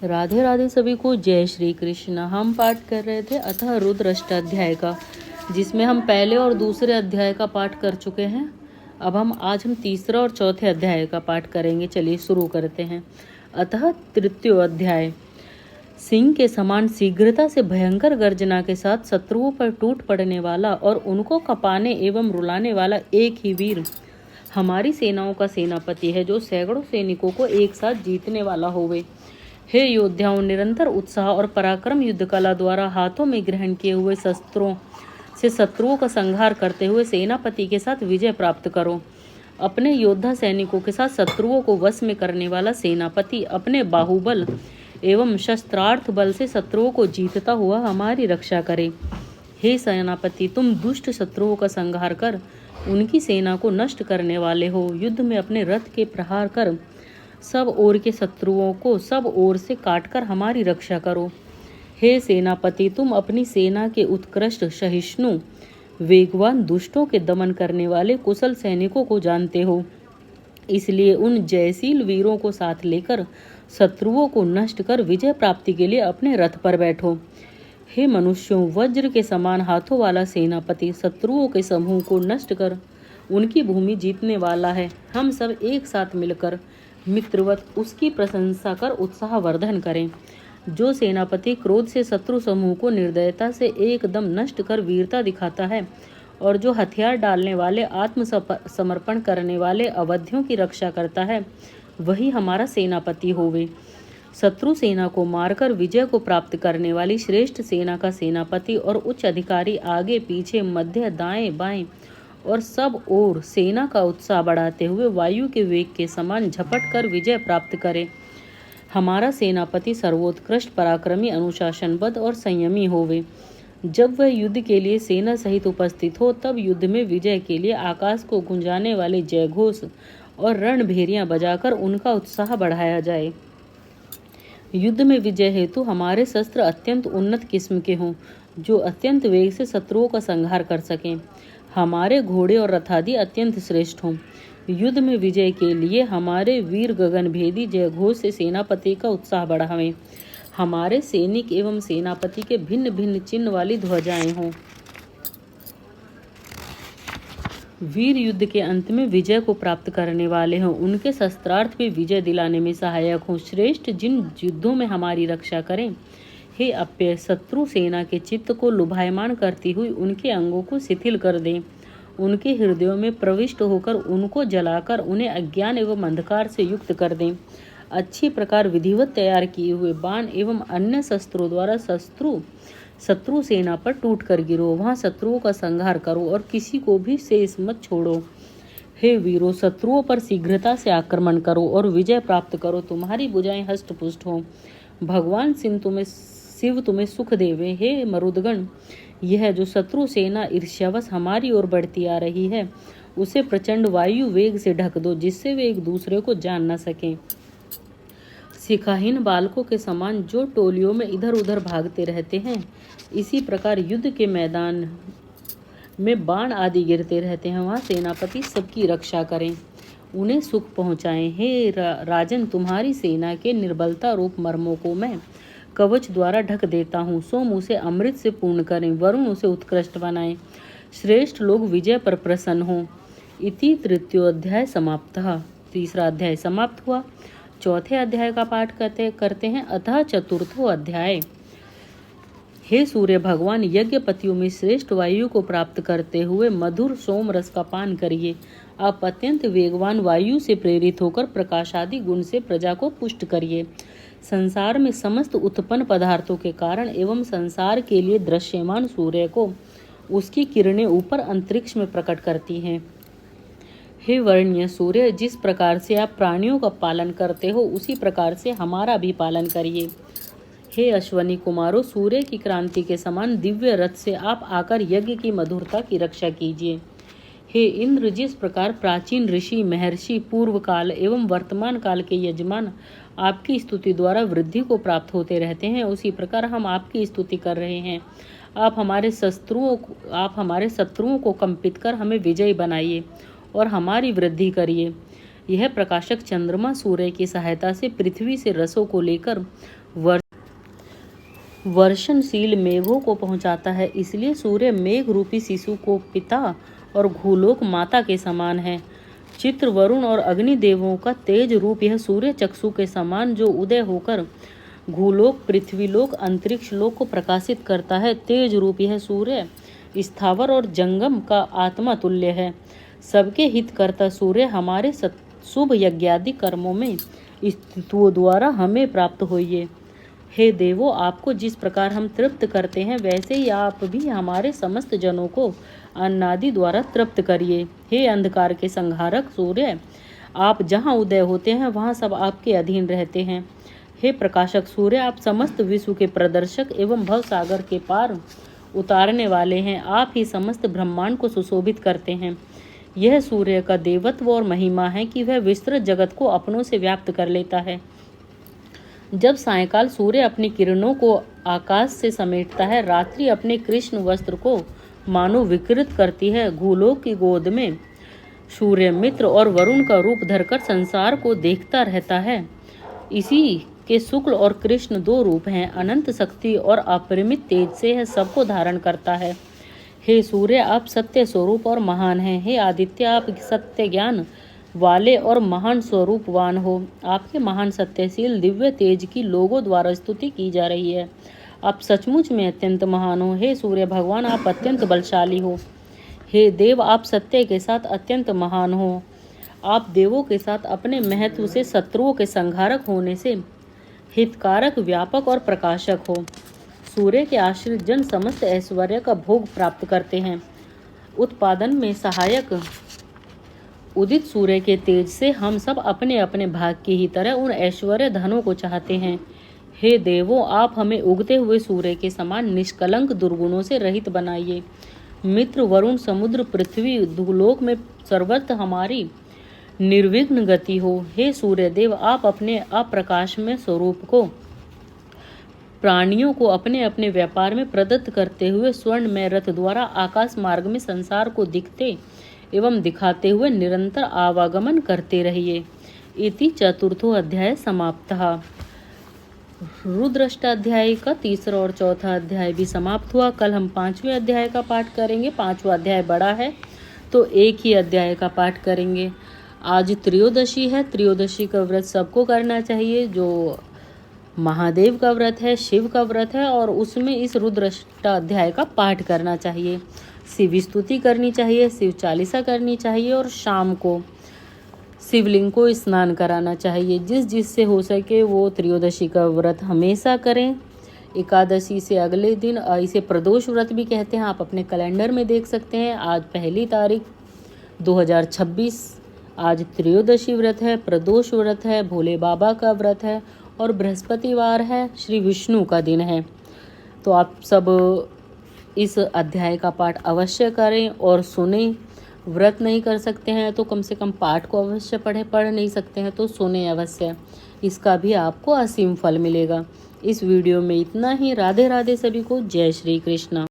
राधे राधे सभी को, जय श्री कृष्ण। हम पाठ कर रहे थे अतः रुद्र अष्टाध्याय का, जिसमें हम पहले और दूसरे अध्याय का पाठ कर चुके हैं। अब आज हम तीसरा और चौथे अध्याय का पाठ करेंगे। चलिए शुरू करते हैं। अतः तृतीय अध्याय। सिंह के समान शीघ्रता से भयंकर गर्जना के साथ शत्रुओं पर टूट पड़ने वाला और उनको कपाने एवं रुलाने वाला एक ही वीर हमारी सेनाओं का सेनापति है, जो सैकड़ों सैनिकों को एक साथ जीतने वाला होवे। हे योद्धाओं, निरंतर उत्साह और पराक्रम युद्ध कला द्वारा हाथों में ग्रहण किए हुए शस्त्रों से शत्रुओं का संहार करते हुए सेनापति के साथ विजय प्राप्त करो। अपने योद्धा सैनिकों के साथ शत्रुओं को वश में करने वाला सेनापति अपने बाहुबल एवं शस्त्रार्थ बल से शत्रुओं को जीतता हुआ हमारी रक्षा करे। हे सेनापति, तुम दुष्ट शत्रुओं का संहार कर उनकी सेना को नष्ट करने वाले हो। युद्ध में अपने रथ के प्रहार कर सब ओर के शत्रुओं को सब ओर से काटकर हमारी रक्षा करो। हे सेनापति, तुम अपनी सेना के उत्कृष्ट, सहिष्णु, वेगवान, दुष्टों के दमन करने वाले कुशल सैनिकों को जानते हो, इसलिए उन जयशील वीरों को साथ लेकर शत्रुओं को नष्ट कर विजय प्राप्ति के लिए अपने रथ पर बैठो। हे मनुष्यों, वज्र के समान हाथों वाला सेनापति शत्रुओं के समूह को नष्ट कर उनकी भूमि जीतने वाला है। हम सब एक साथ मिलकर मित्रवत उसकी प्रशंसा कर उत्साहवर्धन करें। जो सेनापति क्रोध से शत्रु समूह को निर्दयता से एकदम नष्ट कर वीरता दिखाता है और जो हथियार डालने वाले, आत्मसमर्पण करने वाले अवधियों की रक्षा करता है, वही हमारा सेनापति होवे। शत्रु सेना को मारकर विजय को प्राप्त करने वाली श्रेष्ठ सेना का सेनापति और उच्च अधिकारी आगे पीछे, मध्य, दाएं बाएं और सब ओर सेना का उत्साह बढ़ाते हुए वायु के वेग के समान झपट कर विजय प्राप्त करे। हमारा सेनापति सर्वोत्कृष्ट, पराक्रमी, अनुशासनबद्ध और संयमी होवे। जब वह युद्ध के लिए सेना सहित उपस्थित हो, तब युद्ध में विजय के लिए आकाश को गुंजाने वाले जयघोष और रणभेरियां बजाकर उनका उत्साह बढ़ाया जाए। युद्ध में विजय हेतु हमारे शस्त्र अत्यंत उन्नत किस्म के हों, जो अत्यंत वेग से शत्रुओं का संहार कर सकें। हमारे घोड़े और रथादि अत्यंत श्रेष्ठ हों। युद्ध में विजय के लिए हमारे वीर गगनभेदी जयघोष से सेनापति का उत्साह बढ़ावें। हमारे सैनिक एवं सेनापति के भिन्न भिन्न चिन्ह वाली ध्वजाएं हों। वीर युद्ध के अंत में विजय को प्राप्त करने वाले हों। उनके शस्त्रार्थ भी विजय दिलाने में सहायक हों। श्रेष्ठ जिन युद्धों में हमारी रक्षा करें। हे अप्य, शत्रु सेना के चित्त को लुभायमान करती हुई उनके अंगों को शिथिल कर दें। उनके हृदयों में प्रविष्ट होकर उनको जलाकर उन्हें अज्ञान एवं अंधकार से युक्त कर दें। अच्छी प्रकार विधिवत तैयार किए हुए बाण एवं अन्य शस्त्रों द्वारा शत्रु सेना पर टूट कर गिरो। वहां शत्रुओं का संहार करो और किसी को भी शेष मत छोड़ो। हे वीरों, शत्रुओं पर शीघ्रता से आक्रमण करो और विजय प्राप्त करो। तुम्हारी भुजाएं हष्टपुष्ट हो। भगवान शिव तुम्हें सुख देवे। हे मरुदगण, यह जो शत्रु सेना ईर्ष्यावश हमारी ओर बढ़ती आ रही है, उसे प्रचंड वायु वेग से ढक दो, जिससे वे एक दूसरे को जान न सकें। शिखाहीन बालकों के समान जो टोलियों में इधर उधर भागते रहते हैं, इसी प्रकार युद्ध के मैदान में बाण आदि गिरते रहते हैं, वहाँ सेनापति सबकी रक्षा करें, उन्हें सुख पहुँचाएं। हे राजन, तुम्हारी सेना के निर्बलता रूप मर्मों को मैं कवच द्वारा ढक देता हूँ। सोम उसे अमृत से पूर्ण करें, वरुण उसे उत्कृष्ट बनाएं, श्रेष्ठ लोग विजय पर प्रसन्न हों। इति तृतीयोध्याय समाप्तः। तीसरा अध्याय समाप्त हुआ। चौथे अध्याय का पाठ करते हैं। अतः चतुर्थो अध्याय। हे सूर्य भगवान, यज्ञपतियों में श्रेष्ठ वायु को प्राप्त करते हुए मधुर सोम रस का पान करिए। आप अत्यंत वेगवान वायु से प्रेरित होकर प्रकाशादि गुण से प्रजा को पुष्ट करिए। संसार में समस्त उत्पन्न पदार्थों के कारण एवं संसार के लिए दृश्यमान सूर्य को उसकी किरणें ऊपर अंतरिक्ष में प्रकट करती हैं। हे वर्ण्य सूर्य, जिस प्रकार से आप प्राणियों का पालन करते हो, उसी प्रकार से हमारा भी पालन करिए। हे अश्वनी कुमारों, सूर्य की क्रांति के समान दिव्य रथ से आप आकर यज्ञ की मधुरता की रक्षा कीजिए। हे इंद्र, जिस प्रकार प्राचीन ऋषि, महर्षि, पूर्व काल एवं वर्तमान काल के यजमान आपकी स्तुति द्वारा वृद्धि को प्राप्त होते रहते हैं, उसी प्रकार हम आपकी स्तुति कर रहे हैं। आप हमारे शत्रुओं को कंपित कर हमें विजयी बनाइए और हमारी वृद्धि करिए। यह प्रकाशक चंद्रमा सूर्य की सहायता से पृथ्वी से रसों को लेकर वर्षणशील मेघों को पहुंचाता है। इसलिए सूर्य मेघ रूपी शिशु को पिता और भूलोक माता के समान है। चित्र वरुण और अग्नि देवों का तेज रूप यह सूर्य चक्षु के समान जो उदय होकर भूलोक, पृथ्वीलोक, अंतरिक्ष लोक को प्रकाशित करता है। तेज रूप यह सूर्य स्थावर और जंगम का आत्मा तुल्य है। सबके हित करता सूर्य हमारे शुभ यज्ञादि कर्मों में स्थितों द्वारा हमें प्राप्त होइए। हे देवो, आपको जिस प्रकार हम तृप्त करते हैं वैसे ही आप भी हमारे समस्त जनों को अन्नादि द्वारा तृप्त करिए। हे अंधकार के संहारक सूर्य, आप जहाँ उदय होते हैं वहाँ सब आपके अधीन रहते हैं। हे प्रकाशक सूर्य, आप समस्त विश्व के प्रदर्शक एवं भव सागर के पार उतारने वाले हैं। आप ही समस्त ब्रह्मांड को सुशोभित करते हैं। यह सूर्य का देवत्व और महिमा है कि वह विस्तृत जगत को अपनों से व्याप्त कर लेता है। जब सायंकाल सूर्य अपनी किरणों को आकाश से समेटता है, रात्रि अपने कृष्ण वस्त्र को मानो विकृत करती है। भूलोक की गोद में सूर्य मित्र और वरुण का रूप धरकर संसार को देखता रहता है। इसी के शुक्ल और कृष्ण दो रूप हैं। अनंत शक्ति और अपरिमित तेज से यह सबको धारण करता है। हे सूर्य, आप सत्य स्वरूप और महान हैं। हे आदित्य, आप सत्य ज्ञान वाले और महान स्वरूपवान हो। आपके महान सत्यशील दिव्य तेज की लोगों द्वारा स्तुति की जा रही है। आप सचमुच में अत्यंत महान हो। हे सूर्य भगवान, आप अत्यंत बलशाली हो। हे देव, आप सत्य के साथ अत्यंत महान हो। आप देवों के साथ अपने महत्व से शत्रुओं के संहारक होने से हितकारक, व्यापक और प्रकाशक हो। सूर्य के आश्रित जन समस्त ऐश्वर्य का भोग प्राप्त करते हैं। उत्पादन में सहायक उदित सूर्य के तेज से हम सब अपने अपने भाग की ही तरह उन ऐश्वर्य धनों को चाहते हैं। हे देवों, आप हमें उगते हुए सूर्य के समान निष्कलंक दुर्गुणों से रहित बनाइए। मित्र, वरुण, समुद्र, पृथ्वी, भूलोक में सर्वत्र हमारी निर्विघ्न गति हो। हे सूर्य देव, आप अपने अप्रकाश में स्वरूप को प्राणियों को अपने अपने व्यापार में प्रदत्त करते हुए स्वर्णमय रथ द्वारा आकाश मार्ग में संसार को दिखते एवं दिखाते हुए निरंतर आवागमन करते रहिए। इति चतुर्थो अध्याय समाप्तः। रुद्रष्टाध्याय का तीसरा और चौथा अध्याय भी समाप्त हुआ। कल हम 5वें अध्याय का पाठ करेंगे। 5वां अध्याय बड़ा है तो एक ही अध्याय का पाठ करेंगे। आज त्रयोदशी है। त्रयोदशी का व्रत सबको करना चाहिए। जो महादेव का व्रत है, शिव का व्रत है, और उसमें इस रुद्रष्टाध्याय का पाठ करना चाहिए। शिव स्तुति करनी चाहिए, शिव चालीसा करनी चाहिए, और शाम को शिवलिंग को स्नान कराना चाहिए। जिससे हो सके वो त्रयोदशी का व्रत हमेशा करें। एकादशी से अगले दिन इसे प्रदोष व्रत भी कहते हैं। आप अपने कैलेंडर में देख सकते हैं। आज 1 तारीख 2026 आज त्रयोदशी व्रत है, प्रदोष व्रत है, भोले बाबा का व्रत है, और बृहस्पतिवार है, श्री विष्णु का दिन है। तो आप सब इस अध्याय का पाठ अवश्य करें और सुनें। व्रत नहीं कर सकते हैं तो कम से कम पाठ को अवश्य पढ़ें। पढ़ नहीं सकते हैं तो सुने अवश्य। इसका भी आपको असीम फल मिलेगा। इस वीडियो में इतना ही। राधे राधे सभी को। जय श्री कृष्ण।